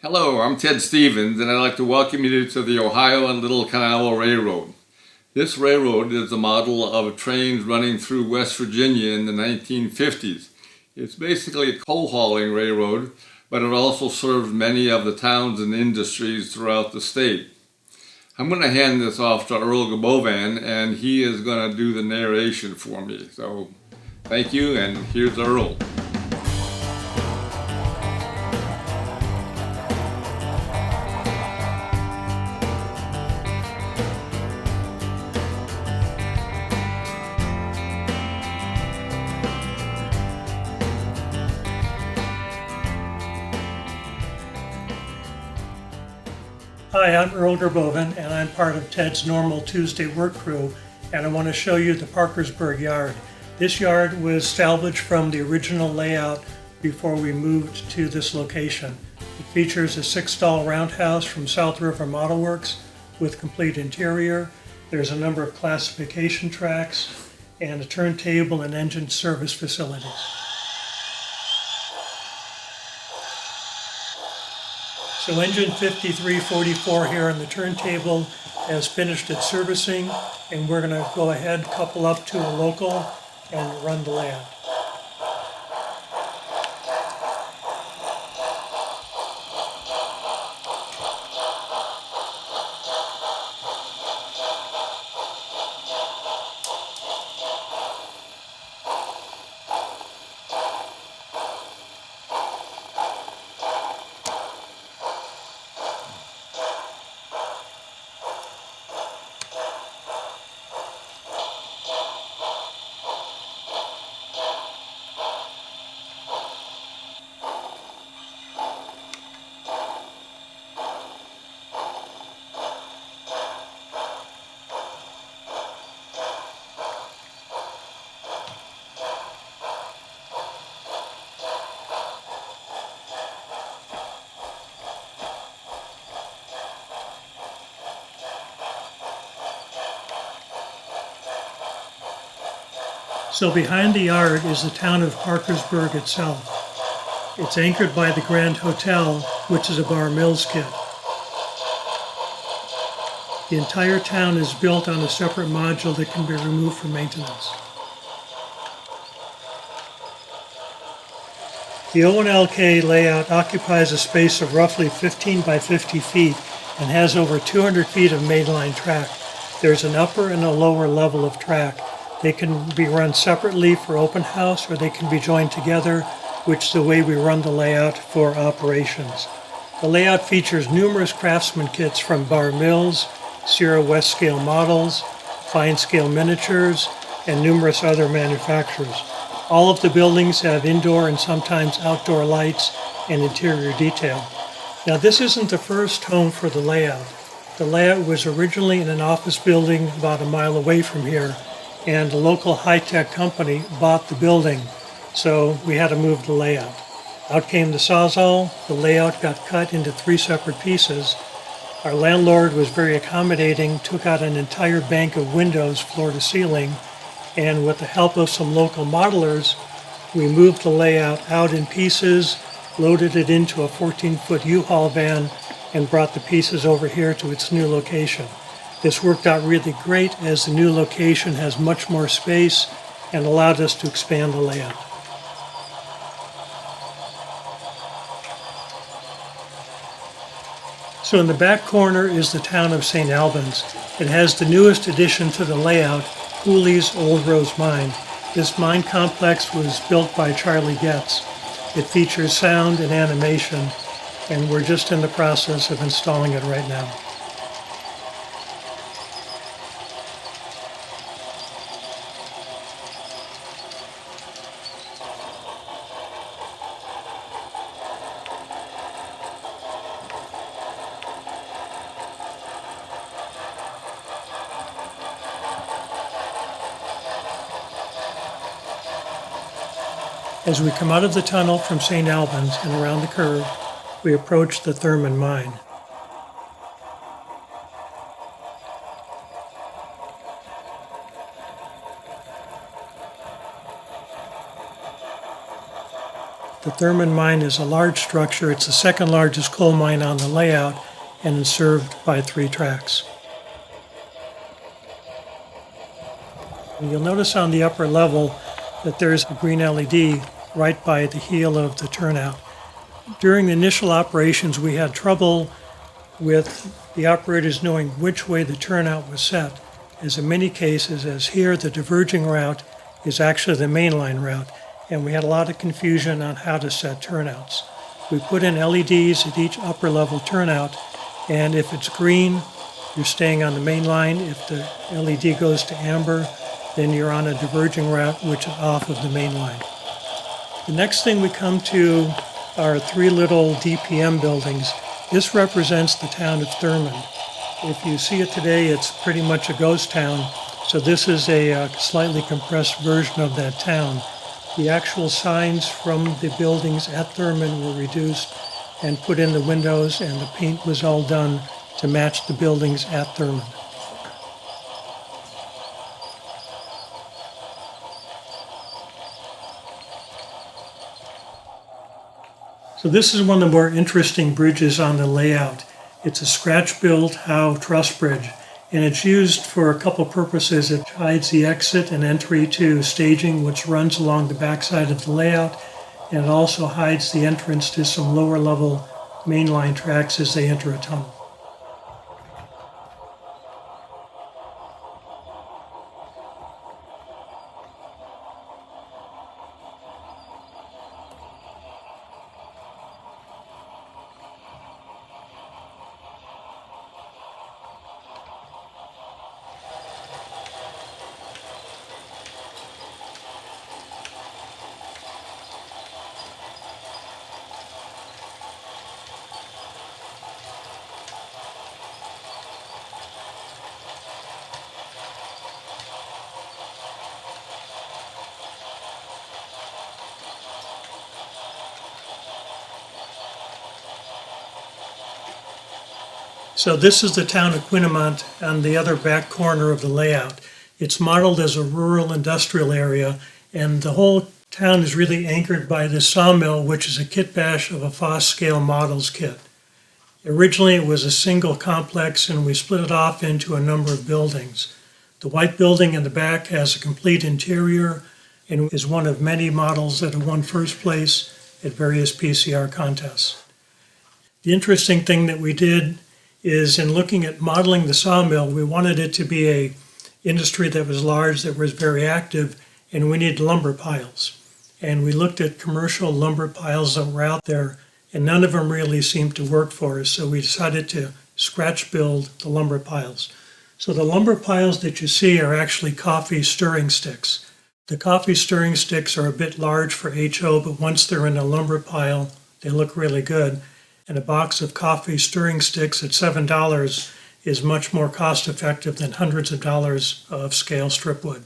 Hello, I'm Ted Stevens, and I'd like to welcome you to the Ohio Little Kanawha Railroad. This railroad is a model of trains running through West Virginia in the 1950s. It's basically a coal hauling railroad, but it also serves many of the towns and industries throughout the state. I'm going to hand this off to Earl Girbovan, and he is going to do the narration for me. So, thank you, and here's Earl. Hi, I'm Earl Girbovan, and I'm part of Ted's normal Tuesday work crew, and I want to show you the Parkersburg yard. This yard was salvaged from the original layout before we moved to this location. It features a 6-stall roundhouse from South River Model Works with complete interior. There's a number of classification tracks and a turntable and engine service facilities. So engine 5344 here on the turntable has finished its servicing, and we're going to go ahead, couple up to a local, and run the layout. So behind the yard is the town of Parkersburg itself. It's anchored by the Grand Hotel, which is a Bar Mills kit. The entire town is built on a separate module that can be removed for maintenance. The O&LK layout occupies a space of roughly 15 by 50 feet and has over 200 feet of mainline track. There's an upper and a lower level of track. They can be run separately for open house, or they can be joined together, which is the way we run the layout for operations. The layout features numerous craftsman kits from Bar Mills, Sierra West scale models, fine scale miniatures, and numerous other manufacturers. All of the buildings have indoor and sometimes outdoor lights and interior detail. Now, this isn't the first home for the layout. The layout was originally in an office building about a mile away from here, and a local high-tech company bought the building, so we had to move the layout. Out came the Sawzall. The layout got cut into 3 separate pieces. Our landlord was very accommodating, took out an entire bank of windows floor to ceiling, and with the help of some local modelers, we moved the layout out in pieces, loaded it into a 14-foot U-Haul van, and brought the pieces over here to its new location. This worked out really great, as the new location has much more space and allowed us to expand the layout. So in the back corner is the town of St. Albans. It has the newest addition to the layout, Hooley's Old Rose Mine. This mine complex was built by Charlie Getz. It features sound and animation, and we're just in the process of installing it right now. As we come out of the tunnel from St. Albans and around the curve, we approach the Thurmond mine. The Thurmond mine is a large structure. It's the second largest coal mine on the layout and is served by 3 tracks. And you'll notice on the upper level that there's a green LED right by the heel of the turnout. During the initial operations, we had trouble with the operators knowing which way the turnout was set, as in many cases, as here, the diverging route is actually the mainline route, and we had a lot of confusion on how to set turnouts. We put in LEDs at each upper level turnout, and if it's green, you're staying on the main line. If the LED goes to amber, then you're on a diverging route, which is off of the main line. The next thing we come to are 3 little DPM buildings. This represents the town of Thurmond. If you see it today, it's pretty much a ghost town. So this is a slightly compressed version of that town. The actual signs from the buildings at Thurmond were reduced and put in the windows, and the paint was all done to match the buildings at Thurmond. So this is one of the more interesting bridges on the layout. It's a scratch-built Howe truss bridge, and it's used for a couple purposes. It hides the exit and entry to staging, which runs along the backside of the layout, and it also hides the entrance to some lower-level mainline tracks as they enter a tunnel. So this is the town of Quinnimont on the other back corner of the layout. It's modeled as a rural industrial area, and the whole town is really anchored by this sawmill, which is a kit bash of a Foss scale models kit. Originally it was a single complex, and we split it off into a number of buildings. The white building in the back has a complete interior and is one of many models that have won first place at various PCR contests. The interesting thing that we did is in looking at modeling the sawmill, we wanted it to be an industry that was large, that was very active, and we needed lumber piles. And we looked at commercial lumber piles that were out there, and none of them really seemed to work for us, so we decided to scratch build the lumber piles. So the lumber piles that you see are actually coffee stirring sticks. The coffee stirring sticks are a bit large for HO, but once they're in a lumber pile, they look really good. And a box of coffee stirring sticks at $7 is much more cost effective than hundreds of dollars of scale stripwood.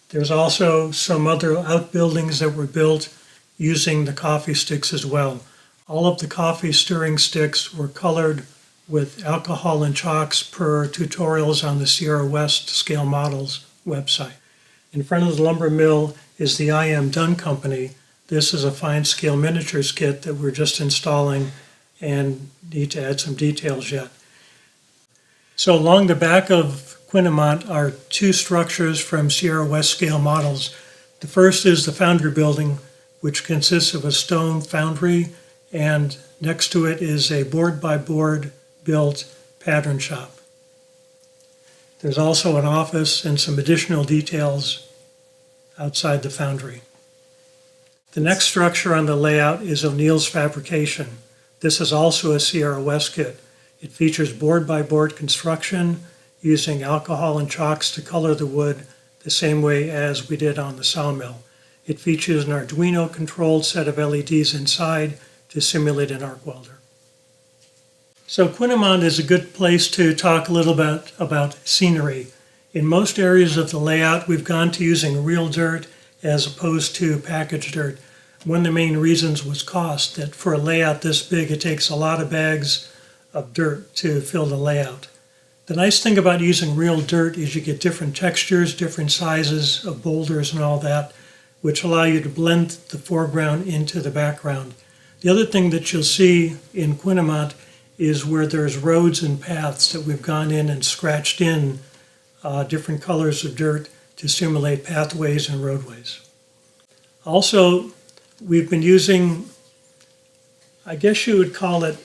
There's also some other outbuildings that were built using the coffee sticks as well. All of the coffee stirring sticks were colored with alcohol and chalks per tutorials on the Sierra West Scale Models website. In front of the lumber mill is the I.M. Dunn Company. This is a fine scale miniatures kit that we're just installing and need to add some details yet. So along the back of Quinnimont are 2 structures from Sierra West Scale Models. The first is the foundry building, which consists of a stone foundry, and next to it is a board-by-board built pattern shop. There's also an office and some additional details outside the foundry. The next structure on the layout is O'Neill's Fabrication. This is also a Sierra West kit. It features board-by-board construction using alcohol and chalks to color the wood the same way as we did on the sawmill. It features an Arduino-controlled set of LEDs inside to simulate an arc welder. So Quinnimont is a good place to talk a little bit about scenery. In most areas of the layout, we've gone to using real dirt as opposed to packaged dirt. One of the main reasons was cost, that for a layout this big, it takes a lot of bags of dirt to fill the layout. The nice thing about using real dirt is you get different textures, different sizes of boulders and all that. which allow you to blend the foreground into the background. The other thing that you'll see in Quinnimont is where there's roads and paths that we've gone in and scratched in different colors of dirt to simulate pathways and roadways. Also, we've been using, I guess you would call it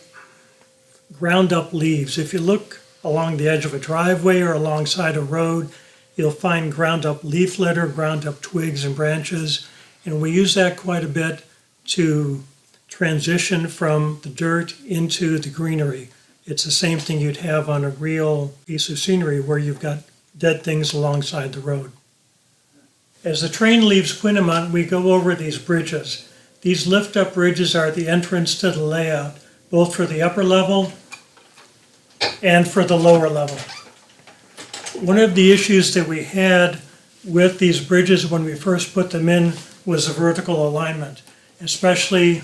ground up leaves. If you look along the edge of a driveway or alongside a road, you'll find ground up leaf litter, ground up twigs and branches, and we use that quite a bit to transition from the dirt into the greenery. It's the same thing you'd have on a real piece of scenery where you've got dead things alongside the road. As the train leaves Quinnimont, we go over these bridges. These lift-up bridges are the entrance to the layout, both for the upper level and for the lower level. One of the issues that we had with these bridges when we first put them in was the vertical alignment, especially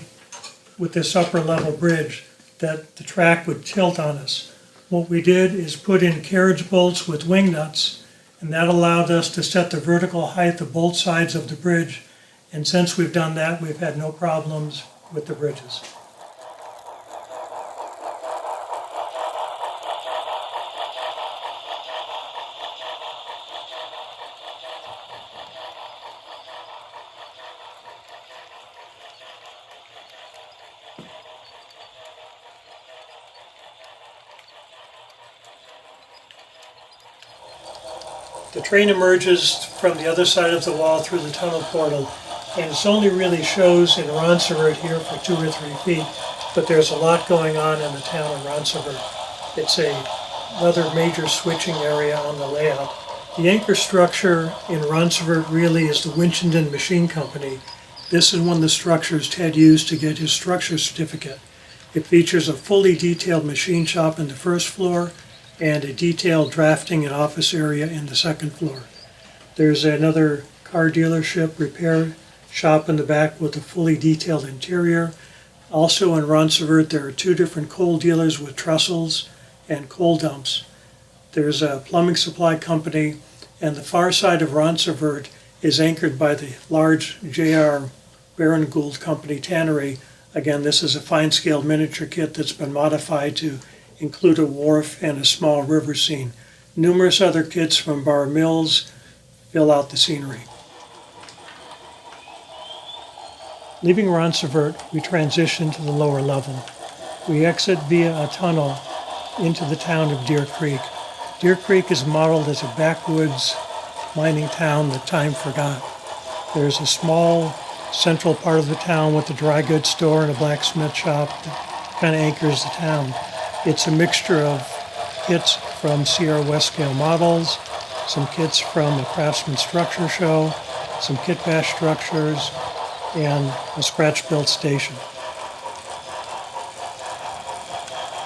with this upper level bridge, that the track would tilt on us. What we did is put in carriage bolts with wing nuts, and that allowed us to set the vertical height of both sides of the bridge. And since we've done that, we've had no problems with the bridges. The train emerges from the other side of the wall through the tunnel portal, and it only really shows in Ronceverte here for 2 or 3 feet, but there's a lot going on in the town of Ronceverte. It's another major switching area on the layout. The anchor structure in Ronceverte really is the Winchendon Machine Company. This is one of the structures Ted used to get his structure certificate. It features a fully detailed machine shop in the first floor and a detailed drafting and office area in the second floor. There's another car dealership repair shop in the back with a fully detailed interior. Also in Ronceverte, there are 2 different coal dealers with trestles and coal dumps. There's a plumbing supply company, and the far side of Ronceverte is anchored by the large J.R. Baron Gould Company tannery. Again, this is a fine-scale miniature kit that's been modified to include a wharf and a small river scene. Numerous other kits from Bar Mills fill out the scenery. Leaving Ronceverte, we transition to the lower level. We exit via a tunnel into the town of Deer Creek. Deer Creek is modeled as a backwoods mining town that time forgot. There's a small central part of the town with a dry goods store and a blacksmith shop that kind of anchors the town. It's a mixture of kits from Sierra West Scale Models, some kits from a Craftsman Structure Show, some kit bash structures, and a scratch-built station.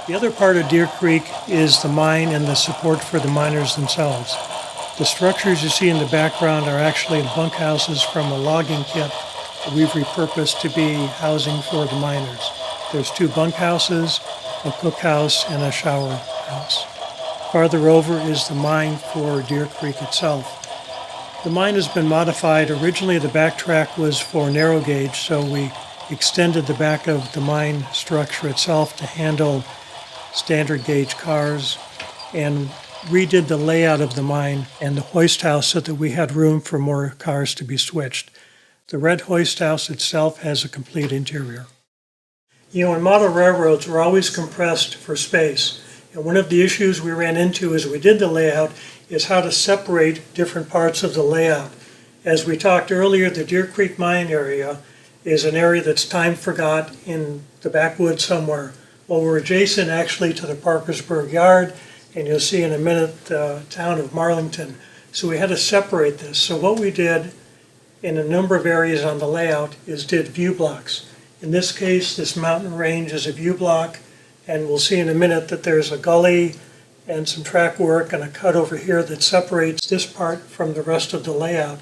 The other part of Deer Creek is the mine and the support for the miners themselves. The structures you see in the background are actually bunkhouses from a logging kit that we've repurposed to be housing for the miners. There's 2 bunkhouses, a cookhouse, and a shower house. Farther over is the mine for Deer Creek itself. The mine has been modified. Originally the back track was for narrow gauge, so we extended the back of the mine structure itself to handle standard gauge cars and redid the layout of the mine and the hoist house so that we had room for more cars to be switched. The red hoist house itself has a complete interior. You know, in model railroads, we're always compressed for space. And one of the issues we ran into as we did the layout is how to separate different parts of the layout. As we talked earlier, the Deer Creek Mine area is an area that's time forgot in the backwoods somewhere. Well, we're adjacent actually to the Parkersburg yard, and you'll see in a minute the town of Marlinton. So we had to separate this. So what we did in a number of areas on the layout is did view blocks. In this case, this mountain range is a view block, and we'll see in a minute that there's a gully and some track work and a cut over here that separates this part from the rest of the layout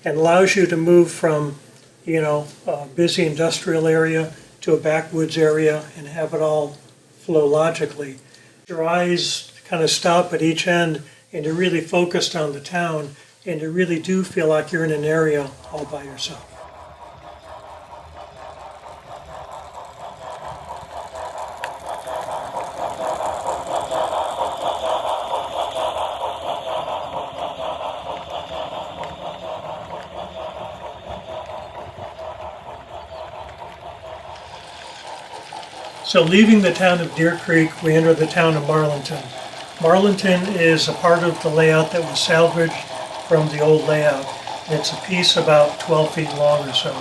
and allows you to move from, you know, a busy industrial area to a backwoods area and have it all flow logically. Your eyes kind of stop at each end and you're really focused on the town, and you really do feel like you're in an area all by yourself. So leaving the town of Deer Creek, we enter the town of Marlinton. Marlinton is a part of the layout that was salvaged from the old layout. It's a piece about 12 feet long or so.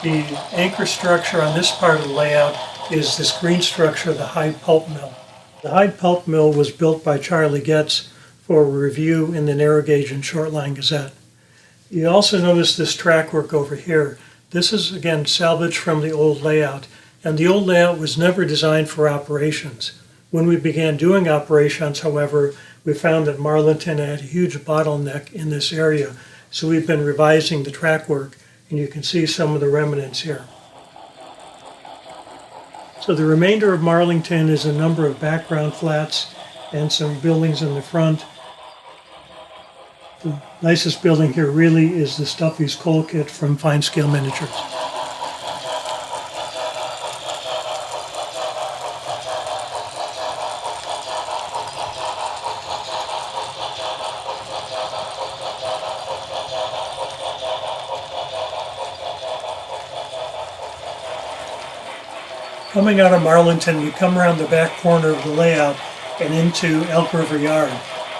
The anchor structure on this part of the layout is this green structure, the Hyde Pulp Mill. The Hyde Pulp Mill was built by Charlie Getz for review in the Narrow Gauge and Short Line Gazette. You also notice this track work over here. This is, again, salvaged from the old layout. And the old layout was never designed for operations. When we began doing operations, however, we found that Marlinton had a huge bottleneck in this area. So we've been revising the track work, and you can see some of the remnants here. So the remainder of Marlinton is a number of background flats and some buildings in the front. The nicest building here really is the Stuffy's Coal Kit from Fine Scale Miniatures. Coming out of Marlinton, you come around the back corner of the layout and into Elk River Yard.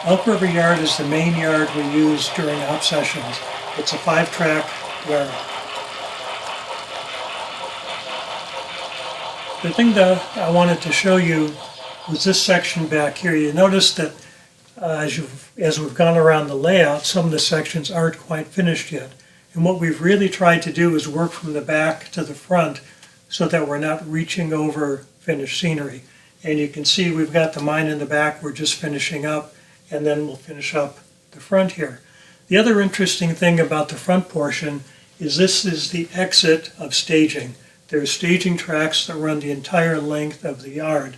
Elk River Yard is the main yard we use during op sessions. It's a 5-track yard. The thing that I wanted to show you was this section back here. You notice that as we've gone around the layout, some of the sections aren't quite finished yet. And what we've really tried to do is work from the back to the front so that we're not reaching over finished scenery. And you can see we've got the mine in the back we're just finishing up, and then we'll finish up the front here. The other interesting thing about the front portion is this is the exit of staging. There's staging tracks that run the entire length of the yard.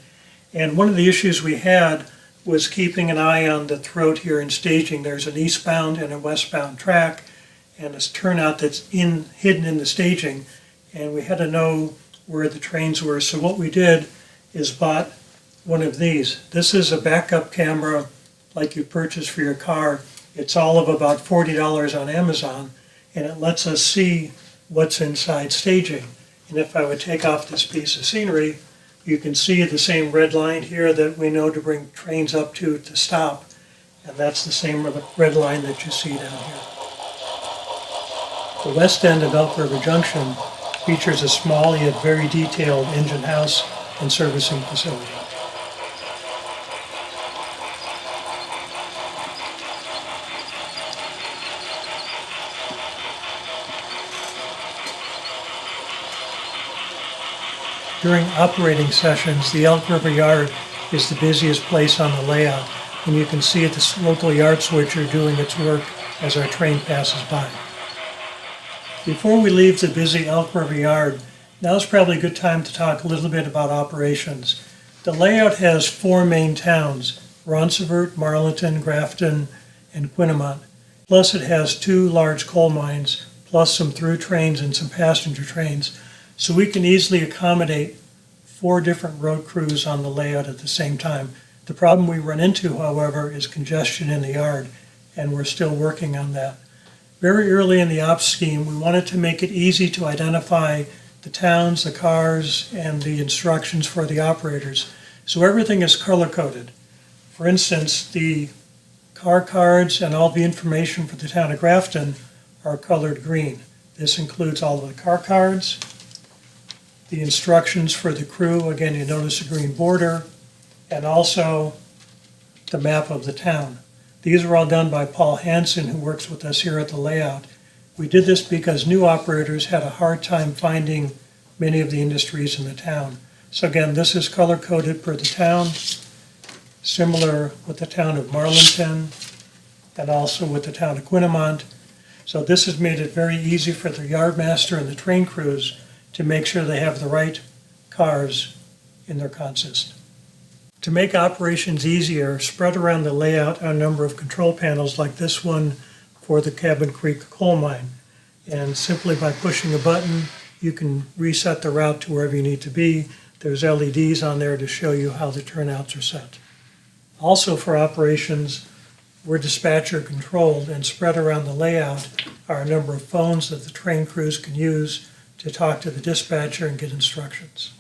And one of the issues we had was keeping an eye on the throat here in staging. There's an eastbound and a westbound track, and a turnout that's hidden in the staging, and we had to know where the trains were. So what we did is bought one of these. This is a backup camera like you purchase for your car. It's all of about $40 on Amazon, and it lets us see what's inside staging. And if I would take off this piece of scenery, you can see the same red line here that we know to bring trains up to stop. And that's the same red line that you see down here. The west end of Elk River Junction features a small yet very detailed engine house and servicing facility. During operating sessions, the Elk River Yard is the busiest place on the layout, and you can see the local yard switcher doing its work as our train passes by. Before we leave the busy Elk River Yard, now's probably a good time to talk a little bit about operations. The layout has 4 main towns, Ronceverte, Marlinton, Grafton, and Quinnimont. Plus it has 2 large coal mines, plus some through trains and some passenger trains. So we can easily accommodate 4 different road crews on the layout at the same time. The problem we run into, however, is congestion in the yard, and we're still working on that. Very early in the ops scheme, we wanted to make it easy to identify the towns, the cars, and the instructions for the operators. So everything is color-coded. For instance, the car cards and all the information for the town of Grafton are colored green. This includes all of the car cards, the instructions for the crew, again you notice a green border, and also the map of the town. These were all done by Paul Hansen, who works with us here at the layout. We did this because new operators had a hard time finding many of the industries in the town. So again, this is color-coded per the town, similar with the town of Marlinton, and also with the town of Quinnimont. So this has made it very easy for the yardmaster and the train crews to make sure they have the right cars in their consist. To make operations easier, spread around the layout are a number of control panels like this one for the Cabin Creek coal mine. And simply by pushing a button, you can reset the route to wherever you need to be. There's LEDs on there to show you how the turnouts are set. Also for operations, we're dispatcher controlled, and spread around the layout are a number of phones that the train crews can use to talk to the dispatcher and get instructions.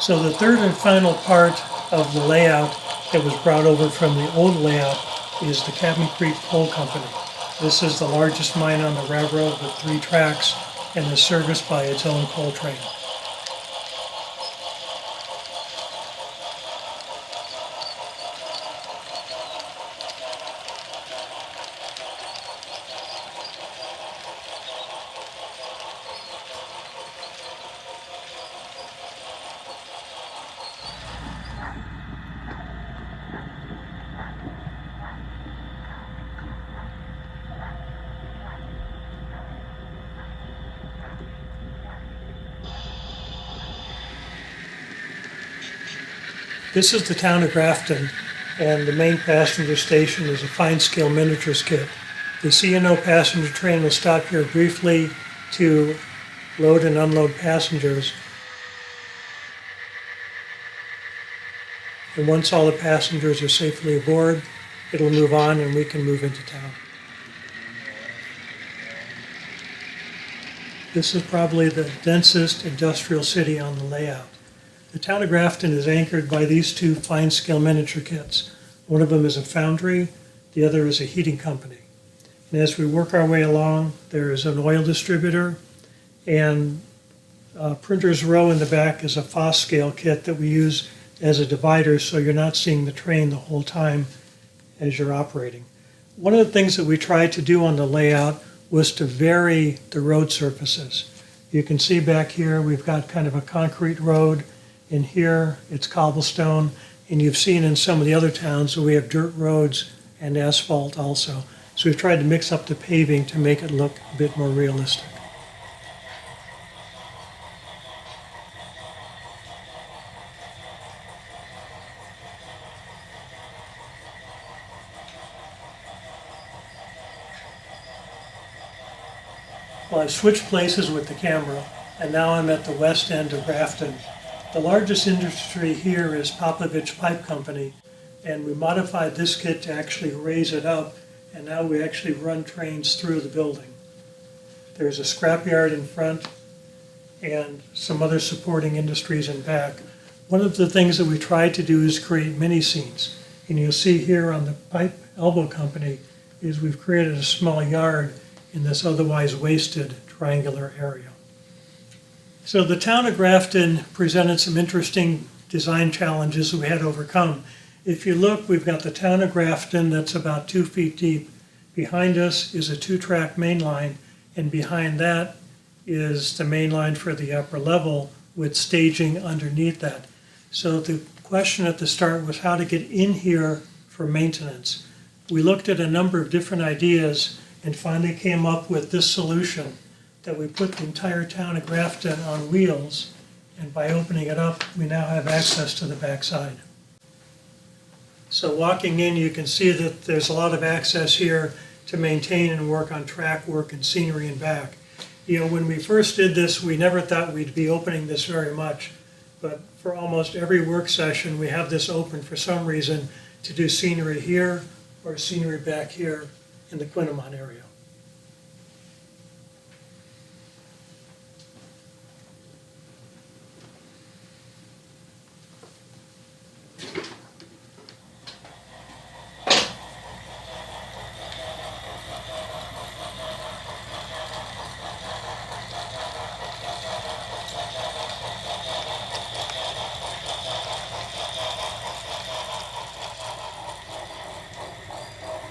So the third and final part of the layout that was brought over from the old layout is the Cabin Creek Coal Company. This is the largest mine on the railroad with 3 tracks and is serviced by its own coal train. This is the town of Grafton, and the main passenger station is a fine-scale miniatures kit. The C&O passenger train will stop here briefly to load and unload passengers. And once all the passengers are safely aboard, it'll move on and we can move into town. This is probably the densest industrial city on the layout. The town of Grafton is anchored by these 2 fine-scale miniature kits. One of them is a foundry, the other is a heating company. And as we work our way along, there is an oil distributor, and Printer's Row in the back is a Foss scale kit that we use as a divider so you're not seeing the train the whole time as you're operating. One of the things that we tried to do on the layout was to vary the road surfaces. You can see back here we've got kind of a concrete road. In here, it's cobblestone, and you've seen in some of the other towns that we have dirt roads and asphalt also. So we've tried to mix up the paving to make it look a bit more realistic. Well, I've switched places with the camera, and now I'm at the west end of Grafton. The largest industry here is Popovich Pipe Company, and we modified this kit to actually raise it up, and now we actually run trains through the building. There's a scrapyard in front and some other supporting industries in back. One of the things that we tried to do is create mini scenes, and you'll see here on the Pipe Elbow Company is we've created a small yard in this otherwise wasted triangular area. So the town of Grafton presented some interesting design challenges that we had to overcome. If you look, we've got the town of Grafton that's about 2 feet deep. Behind us is a 2-track main line, and behind that is the main line for the upper level with staging underneath that. So the question at the start was how to get in here for maintenance. We looked at a number of different ideas and finally came up with this solution, that we put the entire town of Grafton on wheels, and by opening it up, we now have access to the backside. So walking in, you can see that there's a lot of access here to maintain and work on track work and scenery in back. You know, when we first did this, we never thought we'd be opening this very much, but for almost every work session, we have this open for some reason to do scenery here or scenery back here in the Quinnimont area.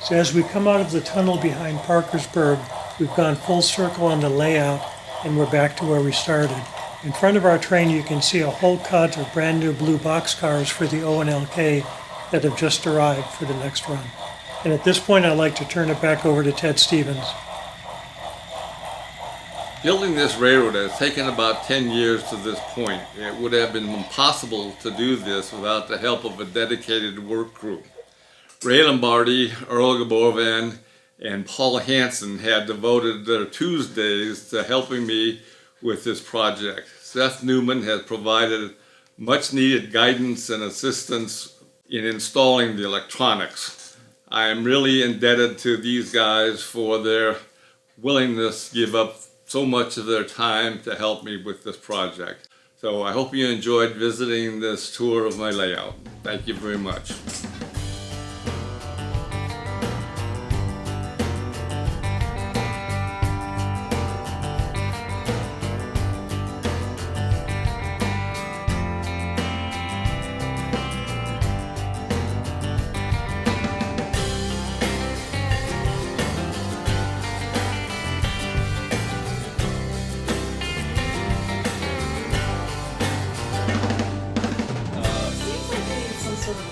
So as we come out of the tunnel behind Parkersburg, we've gone full circle on the layout and we're back to where we started. In front of our train you can see a whole cut of brand new blue boxcars for the O&LK that have just arrived for the next run. And at this point I'd like to turn it back over to Ted Stevens. Building this railroad has taken about 10 years to this point. It would have been impossible to do this without the help of a dedicated work crew. Ray Lombardi, Earl Girbovan, and Paul Hansen had devoted their Tuesdays to helping me with this project. Seth Newman has provided much needed guidance and assistance in installing the electronics. I am really indebted to these guys for their willingness to give up so much of their time to help me with this project. So I hope you enjoyed visiting this tour of my layout. Thank you very much.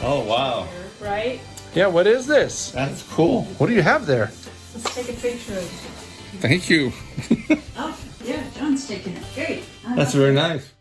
Oh, wow. Right? Yeah, what is this? That's cool. What do you have there? Let's take a picture of it. Thank you. Oh, yeah, John's taking it. Great. That's very nice.